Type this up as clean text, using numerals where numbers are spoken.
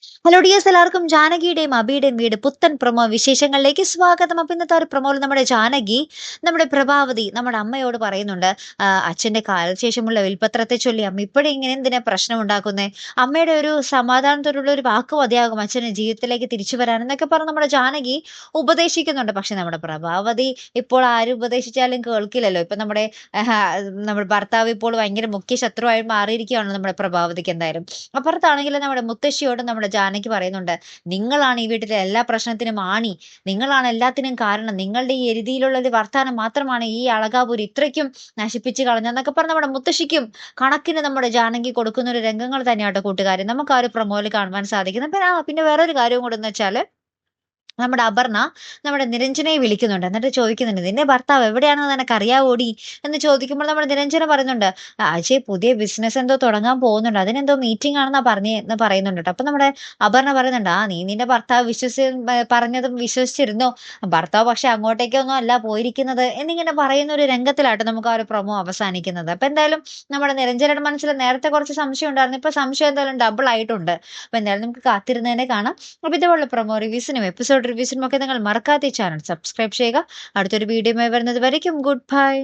Hello dears, എല്ലാവർക്കും ജാനകിയുടെയും അബിയുടെയും വീട് പുത്തൻ പ്രൊമോ വിശേഷങ്ങളിലേക്ക് സ്വാഗതം. അപ്പൊ ഇന്നത്തെ ഒരു പ്രൊമോയിൽ നമ്മുടെ ജാനകി, നമ്മുടെ പ്രഭാവതി നമ്മുടെ അമ്മയോട് പറയുന്നുണ്ട്, അച്ഛന്റെ കാലശേഷമുള്ള വിൽപത്രത്തെ ചൊല്ലി അമ്മ ഇപ്പോഴും ഇങ്ങനെ എന്തിനാ പ്രശ്നം ഉണ്ടാക്കുന്നേ? അമ്മയുടെ ഒരു സമാധാനത്തോടുള്ള ഒരു വാക്ക് മതിയാകും അച്ഛന് ജീവിതത്തിലേക്ക് തിരിച്ചു വരാൻ എന്നൊക്കെ പറഞ്ഞ് നമ്മുടെ ജാനകി ഉപദേശിക്കുന്നുണ്ട്. പക്ഷെ നമ്മുടെ പ്രഭാവതി ഇപ്പോൾ ആരും ഉപദേശിച്ചാലും കേൾക്കില്ലല്ലോ. ഇപ്പൊ നമ്മുടെ ഭർത്താവ് ഇപ്പോൾ ഭയങ്കര മുഖ്യ ശത്രുവായി മാറിയിരിക്കുകയാണ് നമ്മുടെ പ്രഭാവതിക്ക്. എന്തായാലും അപ്പുറത്താണെങ്കിൽ നമ്മുടെ മുത്തശ്ശിയോട് നമ്മുടെ ജാനകി പറയുന്നുണ്ട്, നിങ്ങളാണ് ഈ വീട്ടിലെ എല്ലാ പ്രശ്നത്തിനും ആണി, നിങ്ങളാണ് എല്ലാത്തിനും കാരണം, നിങ്ങളുടെ ഈ എരുതിയിലുള്ള ഒരു വർത്താനം മാത്രമാണ് ഈ അളകാപുരി ഇത്രയ്ക്കും നശിപ്പിച്ച് കളഞ്ഞെന്നൊക്കെ പറഞ്ഞ് നമ്മുടെ മുത്തശ്ശിക്കും കണക്കിന് നമ്മുടെ ജാനകി കൊടുക്കുന്ന ഒരു രംഗങ്ങൾ തന്നെയാട്ടോ കൂട്ടുകാരെ നമുക്ക് ആ ഒരു പ്രൊമോയിൽ കാണുവാൻ സാധിക്കുന്നത്. പിന്നെ വേറൊരു കാര്യം കൂടെ എന്ന് വെച്ചാല്, നമ്മുടെ അപർണ നമ്മുടെ നിരഞ്ജനയെ വിളിക്കുന്നുണ്ട്. എന്നിട്ട് ചോദിക്കുന്നുണ്ട്, നിന്റെ ഭർത്താവ് എവിടെയാണെന്ന് നിനക്കറിയാവോടി എന്ന് ചോദിക്കുമ്പോൾ നമ്മുടെ നിരഞ്ജന പറയുന്നുണ്ട്, അജയ് പുതിയ ബിസിനസ് എന്തോ തുടങ്ങാൻ പോകുന്നുണ്ട്, അതിനെന്തോ മീറ്റിംഗ് ആണെന്നാ പറഞ്ഞേ എന്ന് പറയുന്നുണ്ട് ട്ടോ. അപ്പൊ നമ്മുടെ അപർണ പറയുന്നുണ്ട്, നീ നിന്റെ ഭർത്താവ് പറഞ്ഞതും വിശ്വസിച്ചിരുന്നോ? ഭർത്താവ് പക്ഷെ അങ്ങോട്ടേക്കൊന്നും അല്ല പോയിരിക്കുന്നത് എന്നിങ്ങനെ പറയുന്ന ഒരു രംഗത്തിലാട്ടോ നമുക്ക് ആ ഒരു പ്രൊമോ അവസാനിക്കുന്നത്. അപ്പൊ എന്തായാലും നമ്മുടെ നിരഞ്ജനയുടെ മനസ്സിൽ നേരത്തെ കുറച്ച് സംശയം ഉണ്ടായിരുന്നു, ഇപ്പൊ സംശയം എന്തായാലും ഡബിൾ ആയിട്ടുണ്ട്. അപ്പൊ എന്തായാലും നമുക്ക് കാത്തിരുന്നതിനെ കാണാം. അപ്പൊ ഇതുപോലുള്ള പ്രൊമോ റിവ്യൂസിനും എപ്പിസോഡ് റിവ്യൂസിനും ഒക്കെ നിങ്ങൾ മറക്കാതെ ചാനൽ സബ്സ്ക്രൈബ് ചെയ്യുക. അടുത്തൊരു വീഡിയോയുമായി വരുന്നത് വരയ്ക്കും ഗുഡ് ബൈ.